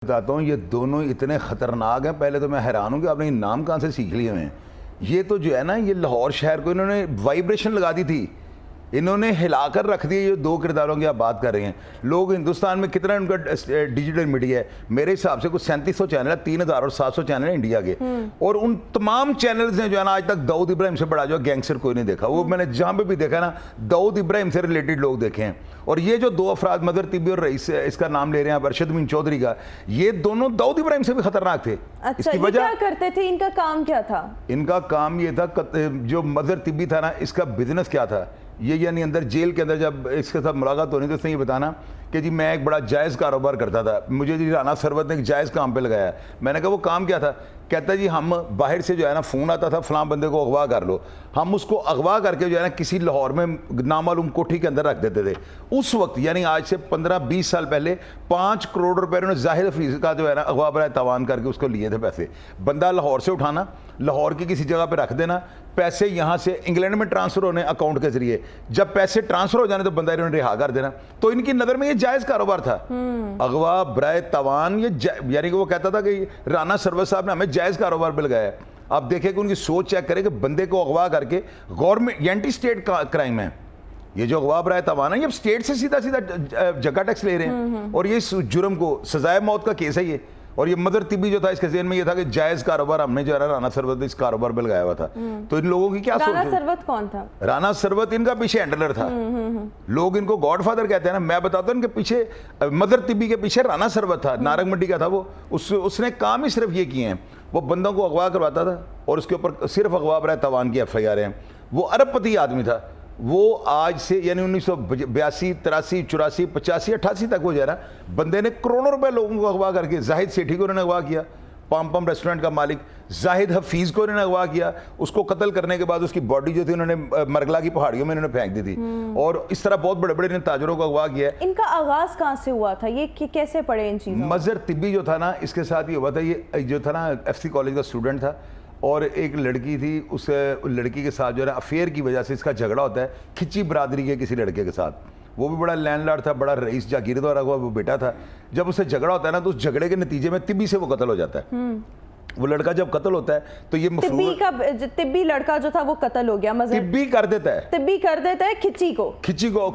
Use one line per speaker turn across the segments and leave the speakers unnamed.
बताता हूँ, ये दोनों इतने ख़तरनाक हैं। पहले तो मैं हैरान हूँ कि आपने ये नाम कहाँ से सीख लिए हुए हैं। ये तो जो है ना, ये लाहौर शहर को इन्होंने वाइब्रेशन लगा दी थी, इन्होंने हिलाकर रख दिया। ये दो किरदारों की आप बात कर रहे हैं। लोग हिंदुस्तान में कितना उनका डिजिटल मीडिया है, मेरे हिसाब से कुछ 3700 चैनल है, 3700 चैनल है इंडिया के। और उन तमाम चैनल्स ने जो है ना, आज तक दाऊद इब्राहिम से बड़ा जो है गैंगस्टर कोई नहीं देखा। वो मैंने जहाँ पे भी देखा ना, दाऊद इब्राहिम से रिलेटेड लोग देखे हैं। और ये जो दो अफराद, मदर तिब्बी और रईस, इसका नाम ले रहे हैं अरशद मीन चौधरी का, ये दोनों दाऊद इब्राहिम से भी खतरनाक थे।
अच्छा,
इसकी
ये
वजह
क्या करते थे? इनका काम क्या था?
इनका काम ये था, जो मदर तिब्बी था ना, इसका बिजनेस क्या था, ये यानी अंदर जेल के अंदर जब इसके साथ मुलाकात होनी तो इसने ये बताना कि जी मैं एक बड़ा जायज़ कारोबार करता था, मुझे जी राना सरवत ने एक जायज़ काम पे लगाया। मैंने कहा वो काम क्या था? कहता जी हम बाहर से जो है ना फ़ोन आता था, फ़लाँ बंदे को अगवा कर लो, हम उसको अगवा करके जो है ना किसी लाहौर में नामालूम कोठी के अंदर रख देते थे। उस वक्त यानी आज से 15-20 साल पहले 5 करोड़ रुपए उन्होंने जाहिद हफीज़ का जो है ना अगवा बराए तवान करके उसको लिए थे पैसे। बंदा लाहौर से उठाना, लाहौर की किसी जगह पर रख देना, पैसे यहाँ से इंग्लैंड में ट्रांसफ़र होने अकाउंट के जरिए, जब पैसे ट्रांसफ़र हो जाने तो बंदा इन्होंने रिहा कर देना। तो इनकी नज़र में ये जायज़ कारोबार था, अगवा बराए तवान। ये यानी कि वो कहता था कि राना सरवर साहब ने हमें जायज़ कारोबार पे लगाया। आप देखें कि उनकी सोच चेक करें कि बंदे को अगवा करके गवर्नमेंट एंटी स्टेट क्राइम है ये जो अगवा बराए तवान है, ये स्टेट से सीधा सीधा जगह टैक्स ले रहे हैं। और ये इस जुर्म को सजाए मौत का केस है ये। और ये मदर तिब्बी जो था, इसके ज़हन में ये था कि जायज़ कारोबार हमने जो है राना सरवत इस कारोबार पे लगाया हुआ था। तो इन लोगों की क्या सोच?
राना सरवत कौन था?
राना सरवत इनका पीछे हैंडलर था। लोग इनको गॉडफादर कहते हैं ना। मैं बताता हूँ, इनके पीछे मदर तिब्बी के पीछे राना सरवत था, नारंग मंडी का था वो। उसने काम ही सिर्फ ये किए हैं, वो बंदों को अगवा करवाता था और उसके ऊपर सिर्फ अगवा बराए तवान की FIR है। वो अरबपति आदमी था। वो आज से यानी 1982, 83, 84, 85, 88 तक वो जो है ना, बंदे ने करोड़ों रुपए लोगों को अगवा करके, जाहिद सेठी को उन्होंने अगवा किया, पम रेस्टोरेंट का मालिक, जाहिद हफीज़ को उन्होंने अगवा किया। उसको कत्ल करने के बाद उसकी बॉडी जो थी उन्होंने मरगला की पहाड़ियों में उन्होंने फेंक दी थी। और इस तरह बहुत बड़े बड़े ताजरों को अगवा किया।
इनका आगाज कहाँ से हुआ था? ये कैसे पड़े इन चीज़ों?
मजर तिब्बी जो था ना, इसके साथ ये हुआ था, ये जो था ना FC कॉलेज का स्टूडेंट था और एक लड़की थी, उस लड़की के साथ जो है ना अफेयर की वजह से इसका झगड़ा होता है, खिच्ची बरादरी के किसी लड़के के साथ। वो भी बड़ा लैंडलॉर्ड था, बड़ा रईस जागीरदार हुआ वो बेटा था। जब उससे झगड़ा होता है ना, तो उस झगड़े के नतीजे में तिब्बी से वो कत्ल हो जाता है। वो लड़का जब कत्ल होता है तो ये
तिब्बी लड़का जो था वो कत्ल हो गया।
तिब्बी कर देता है
खिच्ची को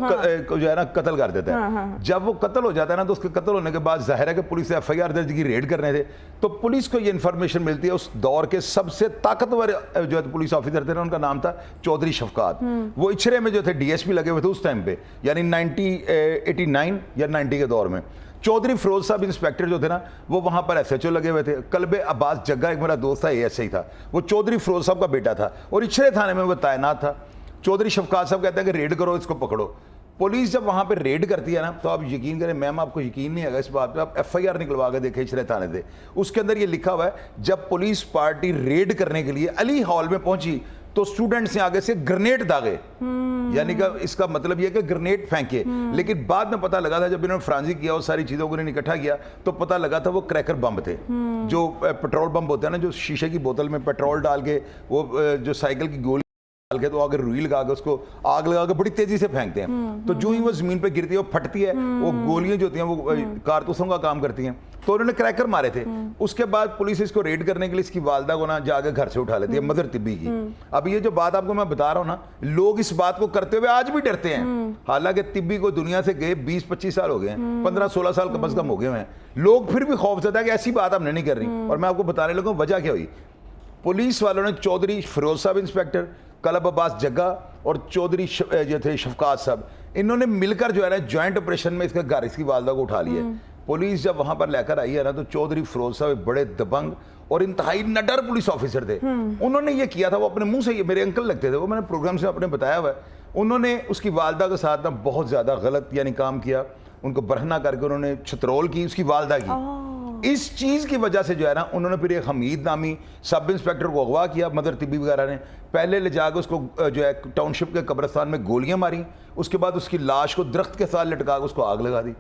जो है ना कत्ल कर देता है। जब वो कत्ल हो जाता है ना, तो उसके कत्ल होने के बाद जाहिर है कि पुलिस ने FIR दर्ज की, रेड करने थे। तो पुलिस को ये इन्फॉर्मेशन मिलती है, उस दौर के सबसे ताकतवर जो है पुलिस ऑफिसर थे ना, उनका नाम था चौधरी शफकात। वो इचरे में जो थे DSP लगे हुए थे उस टाइम पे, यानी 1989 या 90 के दौर में। चौधरी फिरोज साहब इंस्पेक्टर जो थे ना, वो वहाँ पर SHO लगे हुए थे। कल्बे अब्बास जग्गा एक मेरा दोस्त था, ASI था, वो चौधरी फिरोज साहब का बेटा था और इचरे थाने में वो तैनात था। चौधरी शफकात साहब कहते हैं कि रेड करो, इसको पकड़ो। पुलिस जब वहाँ पे रेड करती है ना, तो आप यकीन करें, मैम आपको यकीन नहीं आएगा इस बात पे, आप FIR निकलवा के देखें इचरे थाने से, उसके अंदर ये लिखा हुआ है, जब पुलिस पार्टी रेड करने के लिए अली हॉल में पहुंची तो स्टूडेंट्स ने आगे से ग्रेनेड दागे। यानी कि इसका मतलब यह कि ग्रेनेड फेंके। लेकिन बाद में पता लगा था, जब इन्होंने फ्रांसी किया और सारी चीज़ों को इकट्ठा किया, तो पता लगा था वो क्रैकर बम थे, जो पेट्रोल बम होते हैं ना, जो शीशे की बोतल में पेट्रोल डाल के, वो जो साइकिल की गोली डाल के, तो आगे रुई लगा के उसको आग लगा के बड़ी तेजी से फेंकते हैं। तो जो ही वो जमीन पे गिरती है, वो फटती है, वो गोलियां जो होती हैं वो कारतूसों का काम करती हैं। तो उन्होंने क्रैकर मारे थे। उसके बाद पुलिस इसको रेड करने के लिए इसकी वालदा को ना जाके घर से उठा लेती है, मदर तिब्बी की। अब ये जो बात आपको मैं बता रहा हूँ ना, लोग इस बात को करते हुए आज भी डरते हैं। हालांकि तिब्बी को दुनिया से गए 20-25 साल हो गए हैं, 15-16 साल कम से कम हो गए हैं। लोग फिर भी खौफजदा है कि ऐसी बात हमने नहीं कर रही। और मैं आपको बताने लगा वजह क्या हुई। पुलिस वालों ने चौधरी फिरोज साहब इंस्पेक्टर, कलब अब्बास जग्गा और चौधरी जो थे शफकात साहब, इन्होंने मिलकर जो है ना जॉइंट ऑपरेशन में इसका घर, इसकी वालदा को उठा लिया। पुलिस जब वहां पर लेकर आई है ना, तो चौधरी फिरोज साहब बड़े दबंग और इंतहाई नडर पुलिस ऑफिसर थे। उन्होंने ये किया था, वो अपने मुंह से, ये मेरे अंकल लगते थे, वो मैंने प्रोग्राम से अपने बताया हुआ है। उन्होंने उसकी वालदा के साथ ना बहुत ज्यादा गलत यानी काम किया, उनको बरहना करके उन्होंने छतरोल की उसकी वालदा की। इस चीज़ की वजह से जो है ना, उन्होंने फिर एक हमीद नामी सब इंस्पेक्टर को अगवा किया, मदर तिब्बी वगैरह ने। पहले ले जाकर उसको जो है टाउनशिप के कब्रिस्तान में गोलियां मारी, उसके बाद उसकी लाश को दरख्त के साथ लटका के उसको आग लगा दी।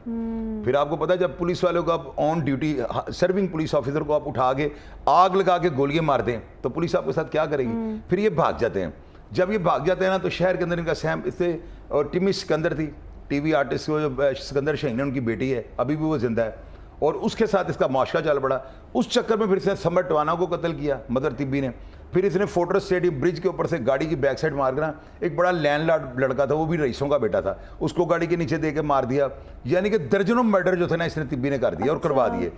फिर आपको पता है, जब पुलिस वालों को आप on duty serving police officer को आप उठा के आग लगा के गोलियां मार दें, तो पुलिस आपके साथ क्या करेगी? फिर ये भाग जाते हैं। जब ये भाग जाते हैं ना, तो शहर के अंदर इनका सहम, इससे और टिमी सिकंदर थी, TV आर्टिस्ट, वो जो सिकंदर शाहीन है, उनकी बेटी है, अभी भी वो जिंदा है। और उसके साथ इसका मुआशरा चल पड़ा। उस चक्कर में फिर इसने समर टवाना को कत्ल किया, मदर तिब्बी ने। फिर इसने फोर्ट्रेस स्टेडियम ब्रिज के ऊपर से गाड़ी की बैक साइड मार कर एक बड़ा लैंडलॉर्ड लड़का था, वो भी रईसों का बेटा था, उसको गाड़ी के नीचे दे के मार दिया। यानी कि दर्जनों मर्डर जो थे ना इसने तिब्बी ने कर दिया और करवा दिए।